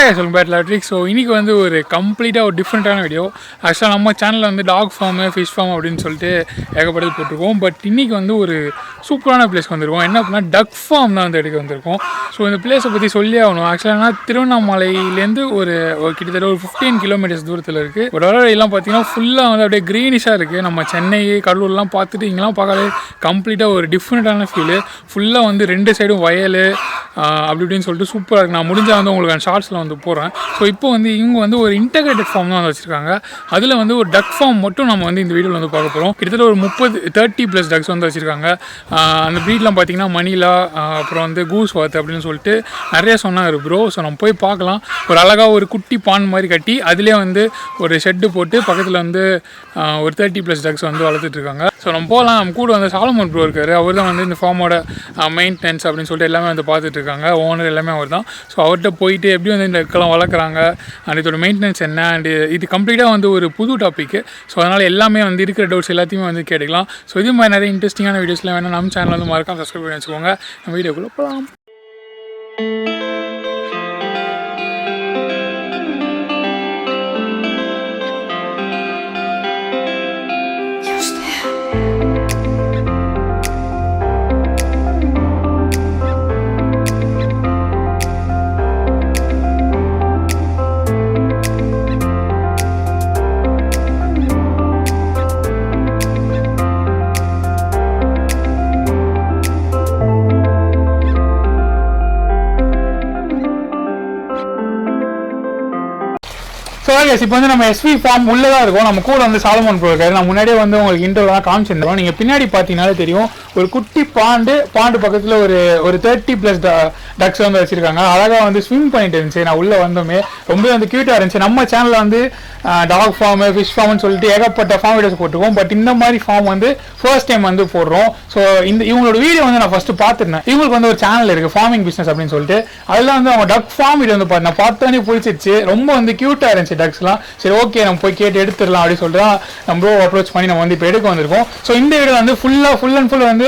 Welcome back லாவிட்ரிக்ஸ். So இன்றைக்கி வந்து ஒரு கம்ப்ளீட்டாக ஒரு டிஃப்ரெண்ட்டான வீடியோ. ஆக்சுவலாக நம்ம சேனலில் வந்து டாக் ஃபார்மு, ஃபிஷ் ஃபார்ம் அப்படின்னு சொல்லிட்டு ஏகப்பட்டது போட்டிருக்கோம். பட் இன்றைக்கி வந்து ஒரு சூப்பரான பிளேஸ்க்கு வந்திருக்கோம். என்ன அப்படின்னா டக் ஃபார்ம் தான் வந்து எடுக்க வந்திருக்கோம். ஸோ இந்த பிளேஸை பற்றி சொல்லி ஆகணும். ஆக்சுவலாக திருவண்ணாமலையிலேருந்து ஒரு கிட்டத்தட்ட ஒரு 15 கிலோமீட்டர்ஸ் தூரத்தில் இருக்குது. ஒரு வழியெல்லாம் பார்த்தீங்கன்னா ஃபுல்லாக வந்து அப்படியே க்ரீனிஷாக இருக்குது. நம்ம சென்னை கடலூர்லாம் பார்த்துட்டு இங்கெல்லாம் பார்க்காலே கம்ப்ளீட்டாக ஒரு டிஃப்ரெண்ட்டான ஃபீலு. ஃபுல்லாக வந்து ரெண்டு சைடும் வயல் அப்படி இப்படின்னு சொல்லிட்டு சூப்பராக இருக்குது. நான் முடிஞ்சால் வந்து உங்களுக்கு ஷார்ட்ஸில் வந்து போகிறேன். ஸோ இப்போ வந்து இவங்க வந்து ஒரு இன்டகிரேட்டட் ஃபார்ம் தான் வந்து வச்சுருக்காங்க. அதில் வந்து ஒரு டக் ஃபார்ம் மட்டும் நம்ம வந்து இந்த வீடியோவில் வந்து பார்க்க போகிறோம். கிட்டத்தட்ட ஒரு 30-30+ டக்ஸ் வந்து வச்சுருக்காங்க. அந்த ப்ரீட்லாம் பார்த்தீங்கன்னா மணிலா, அப்புறம் வந்து கூஸ் வாத்து அப்படின்னு சொல்லிட்டு நிறைய சொன்னாங்க ப்ரோ. ஸோ நம்ம போய் பார்க்கலாம். ஒரு அழகாக ஒரு குட்டி பான் மாதிரி கட்டி அதிலே வந்து ஒரு ஷெட்டு போட்டு பக்கத்தில் வந்து ஒரு 30+ டக்ஸ் வந்து வளர்த்துட்ருக்காங்க. ஸோ நம்ம போகலாம். நம்ம கூட வந்து சாலமன் ப்ரோ இருக்கார். அவர் தான் வந்து இந்த ஃபார்மோட மெயின்டெனன்ஸ் அப்படின்னு சொல்லிட்டு எல்லாமே வந்து பார்த்துட்ருக்காங்க. ஓனர் எல்லாமே அவர் தான். ஸோ அவர்கிட்ட போயிட்டு எப்படி வந்து இந்த இடக்கெல்லாம் வளர்க்குறாங்க அண்ட் இதோட மெயின்டெனன்ஸ் என்ன அண்ட் இது கம்ப்ளீட்டாக வந்து ஒரு புது டாப்பிக்கு. ஸோ அதனால் எல்லாமே வந்து இருக்கிற டவுட்ஸ் எல்லாத்தையுமே வந்து கேட்டுக்கலாம். ஸோ இது மாதிரி நிறைய இன்ட்ரெஸ்டிங்கான வீடியோஸ்லாம் வேணால் நம்ம சேனல் வந்து மறக்காம சப்ஸ்கிரைப் பண்ணி வச்சுக்கோங்க. நம்ம வீடியோக்குள்ளே போகலாம். ஸோ இப்போ வந்து நம்ம SV ஃபார்ம் உள்ளே தான் இருக்கும். நம்ம கூட வந்து சாலமன் ப்ரோ இருக்காரு. நான் முன்னாடியே வந்து உங்களுக்கு இன்டர்வியூலாம் காமிச்சிருந்தோம். நீங்கள் பின்னாடி பார்த்தீங்கன்னாலே தெரியும் ஒரு குட்டி பாண்டு பக்கத்தில் ஒரு 30+ டக்ஸ் வந்து வச்சுருக்காங்க. அழகாக வந்து ஸ்விம் பண்ணிட்டு இருந்துச்சு. நான் உள்ளே வந்தோமே ரொம்ப வந்து க்யூட்டாக இருந்துச்சு. நம்ம சேனலில் வந்து டாக் ஃபார்மு, ஃபிஷ் ஃபார்ம்னு சொல்லிட்டு ஏகப்பட்ட ஃபார்ம் வீடியோஸ் போட்டுருக்கோம். பட் இந்த மாதிரி ஃபார்ம் வந்து ஃபர்ஸ்ட் டைம் வந்து போடுறோம். ஸோ இவங்களோட வீடியோ வந்து நான் ஃபஸ்ட்டு பார்த்துருந்தேன். இவங்களுக்கு வந்து ஒரு சேனல் இருக்குது ஃபார்மிங் பிஸ்னஸ் அப்படின்னு சொல்லிட்டு. அதெல்லாம் வந்து அவங்க டக் ஃபார்ம் வீடியோ வந்து நான் பார்த்தோன்னே பிடிச்சிருச்சு. ரொம்ப வந்து க்யூட்டாக இருந்துச்சு டக்ஸ்லாம். சரி ஓகே நம்ம போய் கேட்டு எடுத்துடலாம் அப்படின்னு சொல்லிட்டு நம்ம அப்ரோச் பண்ணி நம்ம வந்து இப்போ எடுக்க வந்திருக்கோம். ஸோ இந்த வீடியோ வந்து ஃபுல் அண்ட் ஃபுல் வந்து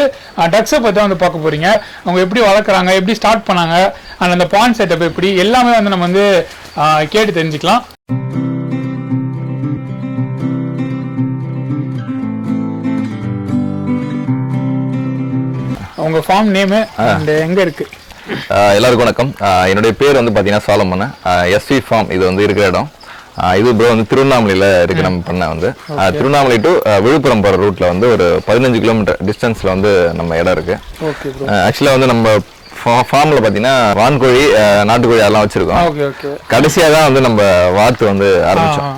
டக்ஸை பற்றி தான் வந்து பார்க்க போகிறீங்க. அவங்க எப்படி வளர்க்குறாங்க, எப்படி ஸ்டார்ட் பண்ணாங்க, அண்ட் அந்த பாண்ட் செட்டப் எப்படி எல்லாமே வந்து நம்ம வந்து கேட்டு தெரிஞ்சுக்கலாம். உங்க ஃபார்ம் நேம் அண்ட் எங்க இருக்கு? எல்லாருக்கும் வணக்கம். என்னுடைய பேர் வந்து பார்த்தீங்கன்னா சாலமன். SV ஃபார்ம் இது வந்து இருக்கிற இடம். இது ப்ரோ வந்து திருவண்ணாமலையில் இருக்கு. நம்ம பண்ண வந்து திருவண்ணாமலை டு விழுப்புரம் போகிற ரூட்ல வந்து ஒரு 15 கிலோமீட்டர் டிஸ்டன்ஸ்ல வந்து நம்ம இடம் இருக்கு. ஆக்சுவலாக வந்து நம்ம ஃபார்ம்ல பார்த்தீங்கன்னா வான்கோழி, நாட்டுக்கோழி அதெல்லாம் வச்சிருக்கோம். கடைசியாக தான் வந்து நம்ம வாத்து வந்து ஆரம்பிச்சோம்.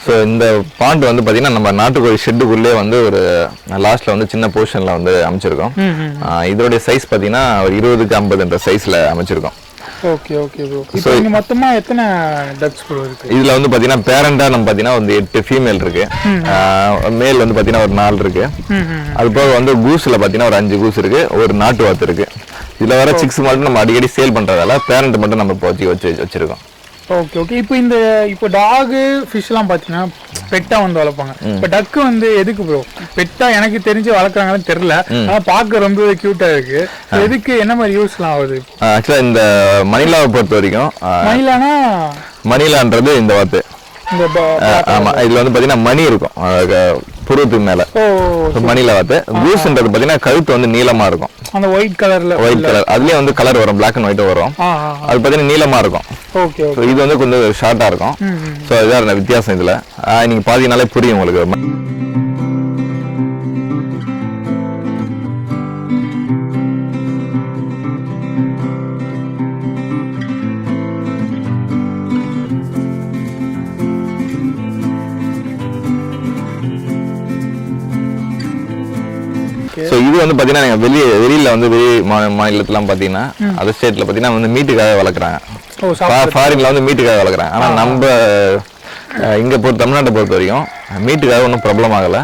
ஸோ இந்த பாண்ட் வந்து பார்த்தீங்கன்னா நம்ம நாட்டுக்கோழி ஷெட்டுக்குள்ளே வந்து ஒரு லாஸ்ட்ல வந்து சின்ன போர்ஷன்ல வந்து அமைச்சிருக்கோம். இதோடைய சைஸ் பார்த்தீங்கன்னா ஒரு 20x50 சைஸ்ல அமைச்சிருக்கோம். Okay okay bro. இப்போ இங்க மொத்தமா எத்தனை டக்ஸ் ப்ரோ இருக்கு? இதுல வந்து பாத்தீங்கன்னா பேரண்டா நம்ம பாத்தீங்கன்னா வந்து 8 ஃபீமேல் இருக்கு. மேல் வந்து பாத்தீங்கன்னா ஒரு 4 இருக்கு. அது போக வந்து கூஸ்ல பாத்தீங்கன்னா ஒரு 5 கூஸ் இருக்கு. ஒரு நாட்டு வாத்து இருக்கு. இதுல வர 6 மட்டும் நம்ம அடிக்கடி சேல் பண்றதால பேரண்ட் மட்டும் நம்ம வச்சிருக்கோம். Okay okay. இப்போ டாகு ஃபிஷ்லாம் பார்த்தீங்கன்னா பெட்டாக வந்து வளர்ப்பாங்க. இப்போ டக்கு வந்து எதுக்கு ப்ரோ பெட்டாக எனக்கு தெரிஞ்சு வளர்க்குறாங்கன்னு தெரியல. ஆனால் பார்க்க ரொம்ப க்யூட்டாக இருக்கு. எதுக்கு என்ன மாதிரி யூஸ்லாம் ஆகுது? ஆக்சுவலாக இந்த மணிலாவை பொறுத்த வரைக்கும் மணிலான்றது இந்த வாத்து. ஆமா, இதுல வந்து பாத்தீங்கன்னா மணி இருக்கும் புருவத்துக்கு மேல. மணில வாத்து. கூஸ்ன்றது பாத்தீங்கன்னா கழுத்து வந்து நீளமா இருக்கும். அந்த ஒயிட் கலர் அதுலயே வந்து கலர் வரும், பிளாக் அண்ட் ஒயிட் வரும். அது பாத்தீங்கன்னா நீளமா இருக்கும். இது வந்து கொஞ்சம் ஷார்ட்டா இருக்கும். சோ இதுதான் வித்தியாசம். இதுல நீங்க பாத்தீங்கன்னாலே புரியும் உங்களுக்கு. ஸோ இது வந்து பார்த்தீங்கன்னா வெளியில வந்து வெளி மாநிலத்துலாம் பார்த்தீங்கன்னா அதர் ஸ்டேட்ல பார்த்தீங்கன்னா வந்து மீட்டுக்காக வளர்க்குறாங்க. ஃபாரின்ல வந்து மீட்டுக்காக வளர்க்குறாங்க. ஆனால் நம்ம இங்கே தமிழ்நாட்டை பொறுத்த வரைக்கும் மீட்டுக்காக ஒன்றும் ப்ராப்ளம் ஆகலை.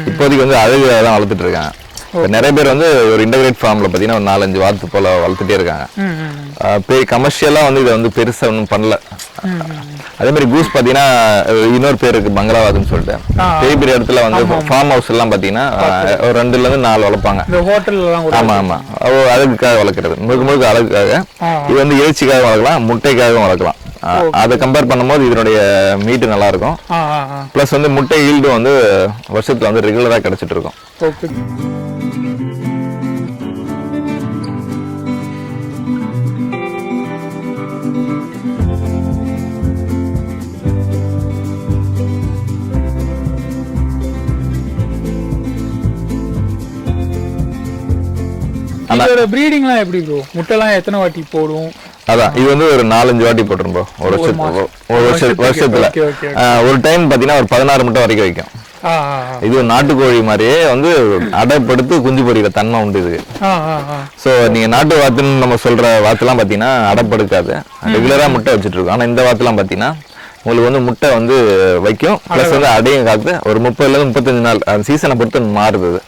இப்போதைக்கு வந்து அழகுக்காக தான் வளர்த்துட்டு இருக்காங்க. நிறைய பேர் வந்து ஒரு இன்டகிரேட் ஃபார்ம்ல பார்த்தீங்கன்னா ஒரு 4-5 வாத்து போல வளர்த்துட்டே இருக்காங்க. கமர்ஷியலாக வந்து இதை வந்து பெருசாக ஒன்றும் பண்ணல. அதே மாதிரி கூஸ் பார்த்தீங்கன்னா இன்னொரு பேர் இருக்கு பங்களாவாதுன்னு சொல்லிட்டு. பெரிய பெரிய இடத்துல வந்து ஃபார்ம் ஹவுஸ் எல்லாம் பார்த்தீங்கன்னா ஒரு 2-4 வளர்ப்பாங்க. ஆமா ஆமா, அழகுக்காக வளர்க்குறது, முழுக்க அழகுக்காக. இது வந்து இறைச்சிக்காக வளர்க்கலாம், முட்டைக்காகவும் வளர்க்கலாம். அதை கம்பேர் பண்ணும்போது இதனுடைய மீட் நல்லா இருக்கும். ப்ளஸ் வந்து முட்டை ஈல்டும் வந்து வருஷத்துல வந்து ரெகுலரா கிடைச்சிட்டு இருக்கும். இதோட ப்ரீடிங்லாம் எப்படி ப்ரோ? முட்டைலாம் எத்தனை வாட்டி போடும்? அதான் இது வந்து ஒரு 4-5 வாட்டி போட்டுரும் ப்ரோ ஒரு வருஷத்துல. ஒரு டைம் பாத்தீங்கன்னா ஒரு 16 முட்டை வரைக்கும் வைக்கும். இது நாட்டுக்கோழி மாதிரியே வந்து அடைப்படுத்து குஞ்சு பொறிக்கிற தன்மை உண்டு இதுக்கு. சோ நீங்க நாட்டு வாத்துன்னு நம்ம சொல்ற வாத்துலாம் பாத்தீங்கன்னா அடைப்படுக்காது, ரெகுலரா முட்டை வச்சுட்டு இருக்கும். ஆனா இந்த வாத்துலாம் பாத்தீங்கன்னா உங்களுக்கு வந்து முட்டை வந்து வைக்கும், பிளஸ் வந்து அடையும் காத்து ஒரு 30-35 நாள் அந்த சீசனை பொறுத்து மாறுது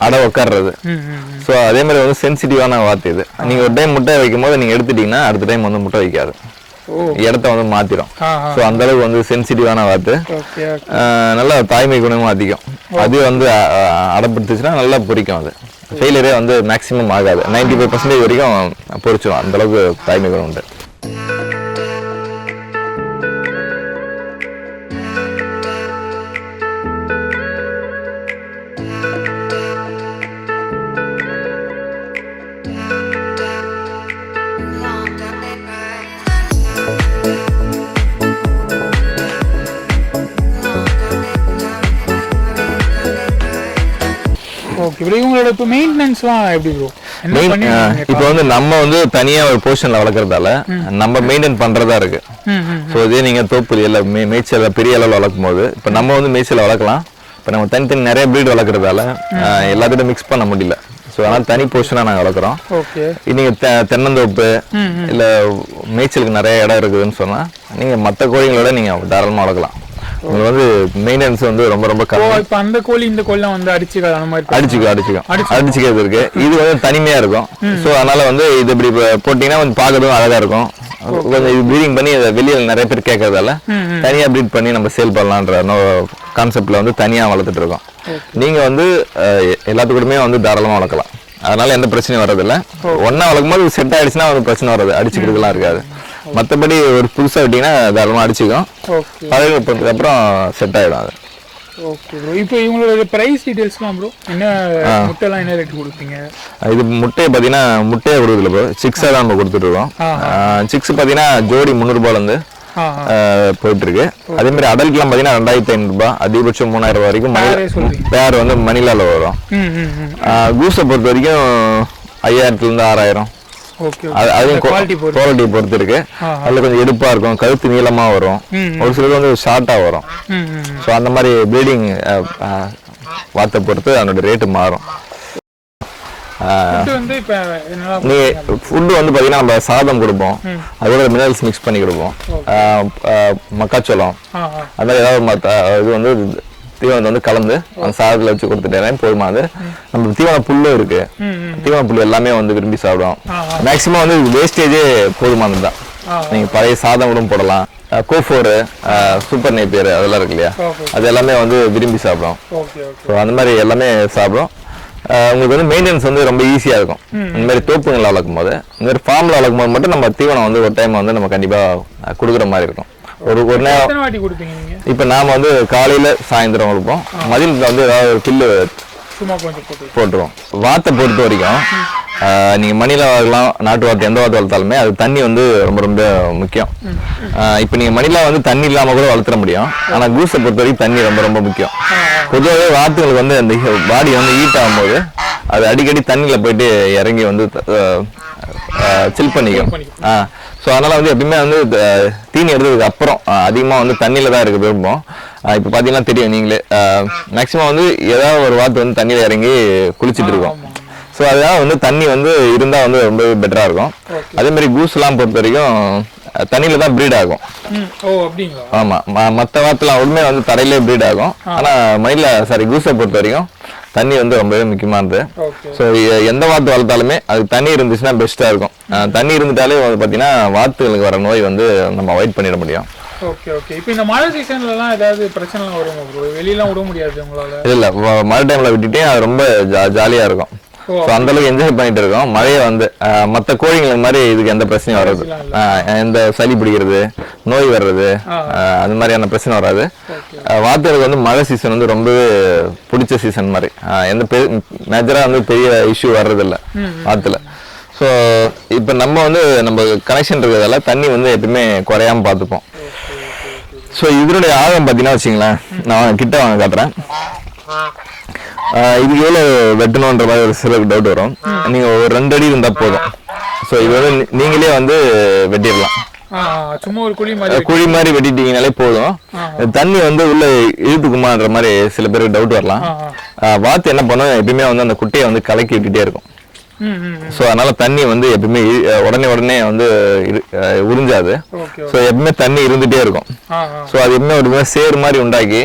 அடை உட்காடுறது. ஸோ அதே மாதிரி வந்து சென்சிட்டிவான வாத்து இது. நீங்க ஒரு டைம் முட்டை வைக்கும் போது நீங்க எடுத்துட்டீங்கன்னா அடுத்த டைம் வந்து முட்டை வைக்காது, இடத்த வந்து மாத்திரும். ஸோ அந்த அளவுக்கு வந்து சென்சிட்டிவான வாத்து. நல்லா தாய்மை குணமும் அதிகம். அது வந்து அடைப்படுத்துச்சுன்னா நல்லா பொரிக்கும். அது ஃபெயிலியரே வந்து மேக்சிமம் ஆகாது, 95% வரைக்கும் பொரிச்சிடும். அந்த அளவுக்கு தாய்மை குணம் உண்டு. இவங்களோட இப்போ மெயின்டெனன்ஸ்லாம் எப்படி ப்ரோ? இப்போ வந்து நம்ம வந்து தனியா ஒரு போர்ஷன்ல வளர்க்கறதால நம்ம மெயின்டைன் பண்றதா இருக்கு. ஸோ இதே நீங்க தோப்பு இல்லை மேய்ச்சல் பெரிய அளவில் வளர்க்கும் போது இப்போ நம்ம வந்து மேய்ச்சல் வளர்க்கலாம். இப்போ நம்ம தனித்தனி நிறைய பிரீட் வளர்க்கறதால எல்லாத்தையும் மிக்ஸ் பண்ண முடியல. ஸோ அதனால தனி போர்ஷனா நாங்கள் வளர்க்குறோம். நீங்க தென்னந்தோப்பு இல்லை மேய்ச்சலுக்கு நிறைய இடம் இருக்குதுன்னு சொன்னா நீங்க மற்ற கோழிகளோட நீங்க தாராளமாக வளர்க்கலாம். உங்களுக்கு வந்து மெயின்டெனன்ஸ் வந்து ரொம்ப ரொம்ப கம்மி. இப்போ அந்த கோழி இந்த கோழிலாம் வந்து அடிச்சுக்காது, அந்த மாதிரி அடிச்சுக்கிறது இருக்கு. இது வந்து தனிமையா இருக்கும். ஸோ அதனால வந்து இது இப்படி போட்டீங்கன்னா கொஞ்சம் பார்க்கறதும் அழகா இருக்கும். கொஞ்சம் இது ப்ரீடிங் பண்ணி வெளியில் நிறைய பேர் கேட்கறதால தனியா ப்ரீட் பண்ணி நம்ம சேல் பண்ணலான்ற கான்செப்ட்ல வந்து தனியா வளர்த்துட்டு இருக்கோம். நீங்க வந்து எல்லாத்துக்கூடமே வந்து தாராளமா வளர்க்கலாம். அதனால எந்த பிரச்சனையும் வர்றதில்லை. ஒன்னா வளர்க்கும் போது செட் ஆயிடுச்சுன்னா ஒரு பிரச்சனை வராது, அடிச்சுக்கிறதுலாம் இருக்காது. மற்றபடி ஒரு புதுசா விட்டீங்கன்னா தாராளமா அடிச்சுக்கும், பழகினதுக்கு அப்புறம் செட் ஆயிடும் அது. Okay bro. இப்போ இவங்களோட பிரைஸ் டீடைல்ஸ்லாம் ப்ரோ, என்ன முட்டைலாம் என்ன ரேட் கொடுப்பீங்க? இது முட்டையை பார்த்தீங்கன்னா முட்டையை கொடுக்குதுல ப்ரோ, சிக்ஸாக தான் நம்ம கொடுத்துட்டு இருக்கோம். சிக்ஸ் பார்த்தீங்கன்னா ஜோடி 300 ரூபாயிலேருந்து போயிட்டு இருக்கு. அதே மாதிரி அடல்ட்லாம் பார்த்தீங்கன்னா 2500 ரூபாய், அதிகபட்சம் 3000 ரூபாய் வரைக்கும் பேர் வந்து மணிலால வரும். கூஸை பொறுத்த வரைக்கும் 5000 6000. அதையும் குவாலிட்டி பொறுத்து இருக்கு. அதுல கொஞ்சம் எடுப்பா இருக்கும், கழுத்து நீளமா வரும், ஒரு சிலருக்கு வந்து ஷார்ட்டா வரும். ஸோ அந்த மாதிரி ப்ரீடிங் வார்த்தை பொறுத்து அதனோட ரேட்டு மாறும். ஃபுட்டு வந்து பாத்தீங்கன்னா நம்ம சாதம் கொடுப்போம், அதோட மினரல்ஸ் மிக்ஸ் பண்ணி கொடுப்போம், மக்காச்சோளம் அந்த மாதிரி ஏதாவது இது வந்து தீவனத்தை வந்து கலந்து அந்த சாதத்தில் வச்சு கொடுத்துட்டே போதுமானது. நம்ம தீவன புல்லும் இருக்கு, தீவன புல் எல்லாமே வந்து விரும்பி சாப்பிடுவோம். மேக்சிமம் வந்து வேஸ்டேஜே போதுமானது தான். நீங்க பழைய சாதம் கூட போடலாம், கோஃபோரு, சூப்பர் நேப்பியர் அதெல்லாம் இருக்கு இல்லையா, அது எல்லாமே வந்து விரும்பி சாப்பிடும். ஸோ அந்த மாதிரி எல்லாமே சாப்பிடும். உங்களுக்கு வந்து மெயின்டெனன்ஸ் வந்து ரொம்ப ஈஸியா இருக்கும். இந்த மாதிரி தோப்புங்களை வளர்க்கும் போது, இந்த மாதிரி ஃபார்ம்ல வளர்க்கும் போது மட்டும் நம்ம தீவனம் வந்து ஒரு டைம் வந்து நம்ம கண்டிப்பா கொடுக்குற மாதிரி இருக்கும். ஒரு நேரம் இப்ப நாம வந்து காலையில சாயந்தரம் கொடுப்போம், மதியத்துல வந்து ஏதாவது ஒரு பில்லு போட்டுருவோம். வாத்தை பொறுத்த வரைக்கும் நீங்க மணில வளர்க்கலாம், நாட்டு வாத்து எந்த வாத்து வளர்த்தாலுமே அது தண்ணி வந்து ரொம்ப ரொம்ப முக்கியம். இப்ப நீங்க மணிலா வந்து தண்ணி இல்லாம கூட வளர்த்துற முடியும், ஆனா கூஸை பொறுத்த வரைக்கும் தண்ணி ரொம்ப ரொம்ப முக்கியம். பொதுவாகவே வாத்துங்களுக்கு வந்து அந்த பாடி வந்து ஹீட் ஆகும்போது அது அடிக்கடி தண்ணியில போயிட்டு இறங்கி வந்து சில் பண்ணிக்கும். ஸோ அதனால வந்து எப்பயுமே வந்து தீனி எடுத்ததுக்கு அப்புறம் அதிகமாக வந்து தண்ணியில தான் இருக்க விரும்பும். இப்போ பார்த்தீங்கன்னா தெரியும் நீங்களே, மேக்சிமம் வந்து ஏதாவது ஒரு வாத்து வந்து தண்ணியில் இறங்கி குளிச்சுட்டு இருக்கோம். ஸோ அதனால வந்து தண்ணி வந்து இருந்தால் வந்து ரொம்ப பெட்டராக இருக்கும். அதே மாதிரி கூஸ்லாம் பொறுத்த வரைக்கும் தண்ணியில தான் ப்ரீட் ஆகும். ஆமா, மற்ற வாத்துலாம் உண்மையாக வந்து தரையிலே ப்ரீட் ஆகும். ஆனால் கூஸை பொறுத்த வரைக்கும் தண்ணி வந்து ரொம்பவே முக்கியமானது. ஸோ எந்த வாத்து வளர்த்தாலுமே அது தண்ணி இருந்துச்சுன்னா பெஸ்டா இருக்கும். தண்ணி இருந்துட்டாலே வந்து பார்த்தீங்கன்னா வாத்துகளுக்கு வர நோய் வந்து நம்ம அவாய்ட் பண்ணிட முடியும். Okay okay. இப்போ இந்த மழை சீசன்லலாம் ஏதாவது பிரச்சனைலாம் வருமா ப்ரோ? வெளியெல்லாம் விட முடியாது உங்களால? இல்லை, மழை டைம்ல விட்டுட்டே அது ரொம்ப ஜாலியா இருக்கும். ஸோ அந்தளவுக்கு என்ஜாய் பண்ணிட்டு இருக்கோம். மழையை வந்து மற்ற கோழிங்களுக்கு மாதிரி இதுக்கு எந்த பிரச்சனையும் வராது. எந்த சளி பிடிக்கிறது, நோய் வர்றது, அது மாதிரியான பிரச்சனை வராது. வாத்துகளுக்கு வந்து மழை சீசன் வந்து ரொம்பவே பிடிச்ச சீசன் மாதிரி. எந்த மேஜராக வந்து பெரிய இஷ்யூ வர்றதில்லை வாத்துல. ஸோ இப்போ நம்ம வந்து நம்ம கனெக்ஷன் இருக்கிறதால தண்ணி வந்து எப்பயுமே குறையாம பார்த்துப்போம். ஸோ இதனுடைய ஆழம் பார்த்தீங்கன்னா வச்சுங்களேன், நான் கிட்ட வாங்க காட்டுறேன். இதுக்கு எவ்வளோ வெட்டணுன்ற மாதிரி ஒரு சில டவுட் வரும். நீங்கள் ஒரு 2 அடி இருந்தால் போதும். ஸோ இது வந்து நீங்களே வந்து வெட்டிடலாம். சும்மா ஒரு குழி மாதிரி வெட்டிட்டீங்கனாலே போதும். தண்ணி வந்து உள்ள இழுத்துக்குமான்ற மாதிரி சில பேருக்கு டவுட் வரலாம். வாத்து என்ன பண்ணும், எப்பயுமே வந்து அந்த குட்டையை வந்து கலக்கி விட்டுட்டே இருக்கும். ஸோ அதனால தண்ணி வந்து எப்பயுமே உடனே வந்து உறிஞ்சாது. ஸோ எப்பவுமே தண்ணி இருந்துகிட்டே இருக்கும். ஸோ அது எப்பவுமே ஒரு சேர் மாதிரி உண்டாக்கி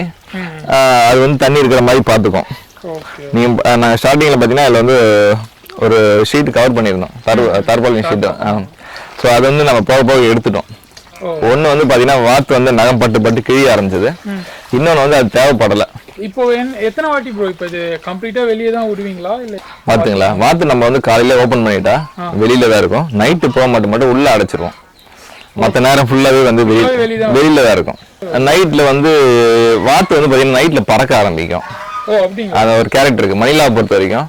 அது வந்து தண்ணி இருக்கிற மாதிரி பார்த்துக்கும். நீங்கள் நான் ஸ்டார்டிங்கில் பார்த்தீங்கன்னா அதில் வந்து ஒரு ஷீட் கவர் பண்ணியிருந்தோம், தர்பாலின் ஷீட்டு. ஸோ அதை வந்து நம்ம போக போக எடுத்துட்டோம். ஒன்று வந்து பார்த்தீங்கன்னா வாத்து வந்து நகம் பட்டு கிழிய ஆரம்பிச்சது. இன்னொன்று வந்து அது தேவைப்படலை. இப்போ எத்தனை வாட்டி ப்ரோ இப்போ இது கம்ப்ளீட்டா வெளியே தான் விடுவீங்களா இல்லை வாத்துங்களா? வாத்து நம்ம வந்து காலையில ஓப்பன் பண்ணிட்டா வெளியில தான் இருக்கும். நைட்டு போக மட்டும் உள்ள அடைச்சிருவோம். மற்ற நேரம் ஃபுல்லாவே வந்து வெளியில தான் இருக்கும். நைட்ல வந்து வாத்து வந்து பார்த்தீங்கன்னா நைட்ல பறக்க ஆரம்பிக்கும். அது ஒரு கேரக்டர் இருக்கு. மணிலாவை பொறுத்த வரைக்கும்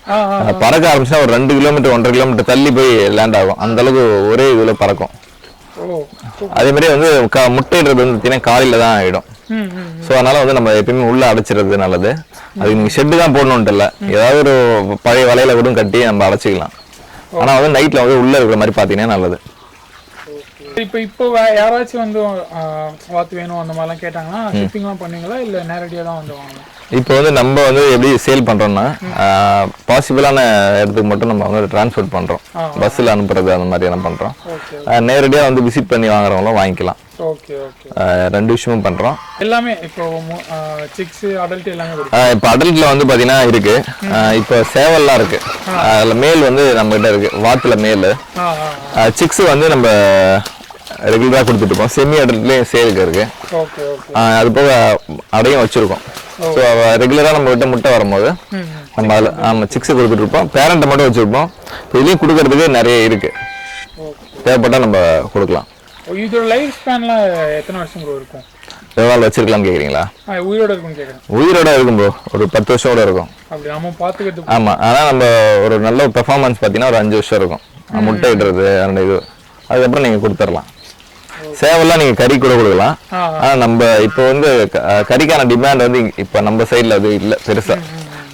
பறக்க ஆரம்பிச்சா ஒரு 2 கிலோமீட்டர் 1.5 கிலோமீட்டர் தள்ளி போய் லேண்ட் ஆகும். அந்த அளவுக்கு ஒரே இதுல பறக்கும். அதே மாதிரி வந்து முட்டையிடுறது வந்து பார்த்தீங்கன்னா காலையில தான் ஆயிடும். ஸோ அதனால வந்து நம்ம எப்பயுமே உள்ள அடைச்சிடுறது நல்லது. அது நீங்க ஷெட்டு தான் போடணும்ட்டு இல்லை, ஏதாவது ஒரு பழைய வலையில கூட கட்டி நம்ம அடைச்சிக்கலாம். ஆனா வந்து நைட்ல வந்து உள்ள இருக்கிற மாதிரி பாத்தீங்கன்னா நல்லது. இப்போ யாராச்சும் வந்து வாத்து வேணும் அந்த மாதிரிலாம் கேட்டாங்கன்னா ஷிப்பிங்லாம் பண்ணுவீங்களா இல்லை நேரடியாக தான் வந்து வாங்கணும்? இப்போ வந்து நம்ம வந்து எப்படி சேல் பண்றோம்னா பாசிபிளான இடத்துக்கு மட்டும் நம்ம வந்து டிரான்ஸ்போர்ட் பண்றோம். பஸ்ஸில் அனுப்புறது அந்த மாதிரி எல்லாம் பண்றோம். நேரடியாக வந்து விசிட் பண்ணி வாங்குறவங்களும் வாங்கிக்கலாம். Okay okay. 2 விஷயமும் பண்றோம். எல்லாமே இப்போ சிக்ஸ் அடல்ட் எல்லாமே இப்போ அடல்ட்ல வந்து பாத்தீங்கன்னா இருக்கு. இப்போ சேவல்லாம் இருக்கு. அதுல மேல் வந்து நம்ம கிட்ட இருக்கு. வாத்துல மேல். சிக்ஸ் வந்து நம்ம ரெகுலரா கொடுத்துட்டு இருக்கோம். செமி அடல்ட்லயும் சேலுக்கு இருக்கு. அது போக அடையும் வச்சிருக்கோம். ஸோ ரெகுலரா நம்ம கிட்ட முட்டை வரும்போது நம்ம அதில் நம்ம சிக்ஸ் கொடுத்துட்டு இருப்போம். பேரண்ட்டை மட்டும் வச்சிருப்போம். இதுலயும் கொடுக்கறதுக்கு நிறைய இருக்கு. தேவைப்பட்டா நம்ம கொடுக்கலாம். இதோட லைஃப் ஸ்பேன்லாம் எத்தனை வருஷம் ப்ரோ இருக்கும்? எவ்வளோ வச்சிருக்கலாம் கேட்குறீங்களா? உயிரோட இருக்கும்னு கேட்குறேன். உயிரோட இருக்கும் ப்ரோ. ஒரு 10 வருஷம் கூட இருக்கும். அப்படி நம்ம பார்த்துக்கிறது. ஆமாம். ஆனால் நம்ம ஒரு நல்ல பெர்ஃபார்மன்ஸ் பார்த்தீங்கன்னா ஒரு 5 வருஷம் இருக்கும். முட்டை இடுறது அந்த இது. அதுக்கப்புறம் நீங்கள் கொடுத்துடலாம். சேவெல்லாம் நீங்கள் கறி கூட கொடுக்கலாம். ஆனால் நம்ம இப்போ வந்து கறிக்கான டிமாண்ட் வந்து இப்போ நம்ம சைடில் அது இல்லை பெருசாக.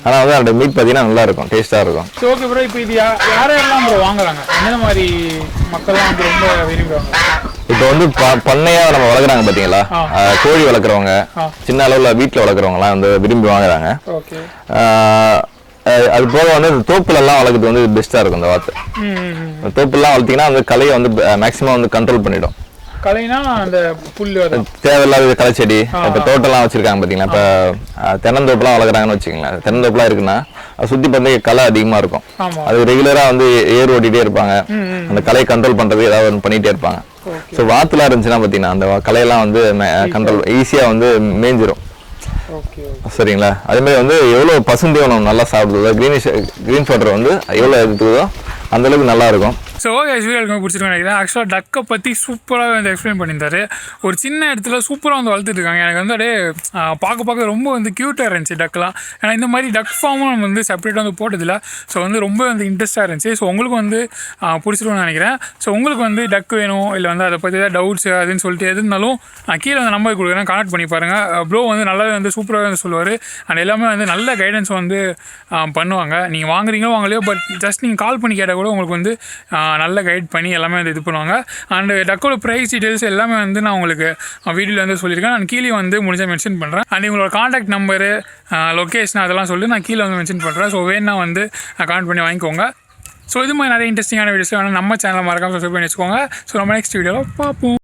ஆனால் வந்து அதோட மீட் பார்த்தீங்கன்னா நல்லா இருக்கும், டேஸ்ட்டாக இருக்கும். Okay bro. இப்போ இது யாரெல்லாம் ப்ரோ வாங்குறாங்க? என்ன மாதிரி மக்கள்லாம் வந்து ரொம்ப விரும்புவாங்க? இப்போ வந்து பண்ணையாக நம்ம வளர்க்குறாங்க பார்த்தீங்களா? கோழி வளர்க்குறவங்க, சின்ன அளவில் வீட்டில் வளர்க்குறவங்கலாம் வந்து விரும்பி வாங்குறாங்க. அது போக வந்து தோப்புலெல்லாம் வளர்க்குறது வந்து பெஸ்ட்டாக இருக்கும். இந்த வாத்து தோப்புலாம் வளர்த்திங்கன்னா அந்த கலையை வந்து மேக்ஸிமம் வந்து கண்ட்ரோல் பண்ணிடும். கலைனா அந்த புல்லு தேவையில்லாத களைச்செடி இப்போ தோட்டம்லாம் வச்சிருக்காங்க பார்த்தீங்களா? இப்போ தென்னந்தோப்புலாம் வளர்க்குறாங்கன்னு வச்சுக்கோங்களேன். தென்னந்தோப்புலாம் இருக்குன்னா அது சுற்றி பார்த்து களை அதிகமாக இருக்கும். அது ரெகுலராக வந்து ஏர் ஓட்டிகிட்டே இருப்பாங்க. அந்த கலையை கண்ட்ரோல் பண்ணுறது ஏதாவது ஒன்று பண்ணிகிட்டே இருப்பாங்க. ஸோ வாத்துலாம் இருந்துச்சுன்னா பார்த்தீங்கன்னா அந்த கலையெல்லாம் வந்து கண்ட்ரோல் ஈஸியாக வந்து மேய்ஞ்சிரும். சரிங்களா? அதே மாதிரி வந்து எவ்வளோ பசுந்தீவனம் நல்லா சாப்பிடுதோ, கிரீன் ஃபட்டர் வந்து எவ்வளோ எடுத்துக்குதோ அந்த அளவுக்கு நல்லா இருக்கும். ஸோ ஓகே, வீடியோ பிடிச்சிருக்கேன் நினைக்கிறேன். ஆக்சுவலாக டக்கை பற்றி சூப்பராக வந்து எக்ஸ்பிளைன் பண்ணியிருந்தாரு. ஒரு சின்ன இடத்துல சூப்பராக வந்து வளர்த்துட்டு இருக்காங்க. எனக்கு வந்து அப்படியே பார்க்க ரொம்ப வந்து க்யூட்டாக இருந்துச்சு டக்கெலாம். ஏன்னா இந்த மாதிரி டக் ஃபார்மும் நம்ம வந்து செப்பரேட்டாக வந்து போட்டதில்லை. ஸோ வந்து ரொம்ப வந்து இன்ட்ரெஸ்ட்டாக இருந்துச்சு. ஸோ உங்களுக்கு வந்து பிடிச்சிருக்கோன்னு நினைக்கிறேன். ஸோ உங்களுக்கு வந்து டக் வேணும் இல்லை வந்து அதை பற்றி ஏதாவது டவுட்ஸ் அதுன்னு சொல்லிட்டு எது இருந்தாலும் கீழே வந்து நம்பர் கொடுக்குறேன், கான்டாக்ட் பண்ணி பாருங்கள். ப்ரோ வந்து நல்லாவே வந்து சூப்பராக வந்து சொல்லுவார். அண்ட் எல்லாமே வந்து நல்ல கைடன்ஸ் வந்து பண்ணுவாங்க. நீங்கள் வாங்குறீங்களோ வாங்கலையோ, பட் ஜஸ்ட் நீங்கள் கால் பண்ணி கேட்டால் கூட உங்களுக்கு வந்து நல்ல கைட் பண்ணி எல்லாமே வந்து இது பண்ணுவாங்க. அண்டு டக்கோட ப்ரைஸ் டீட்டெயில்ஸ் எல்லாமே வந்து நான் உங்களுக்கு வீடியோவில் வந்து சொல்லியிருக்கேன். நான் கீழே வந்து முடிஞ்சால் மென்ஷன் பண்ணுறேன். அண்ட் உங்களோட காண்டாக்ட் நம்பரு, லொக்கேஷன் அதெல்லாம் சொல்லி நான் கீழே வந்து மென்ஷன் பண்ணுறேன். ஸோ வேணா வந்து கான்டாக்ட் பண்ணி வாங்கிக்கோங்க. ஸோ இது மாதிரி நிறைய இன்ட்ரெஸ்டிங்கான வீடியோஸ் வேணும் நம்ம சேனலை மறக்காமல் சப்ஸ்கிரைப் பண்ணி வச்சுக்கோங்க. ஸோ நம்ம நெக்ஸ்ட் வீடியோவில் பார்ப்போம்.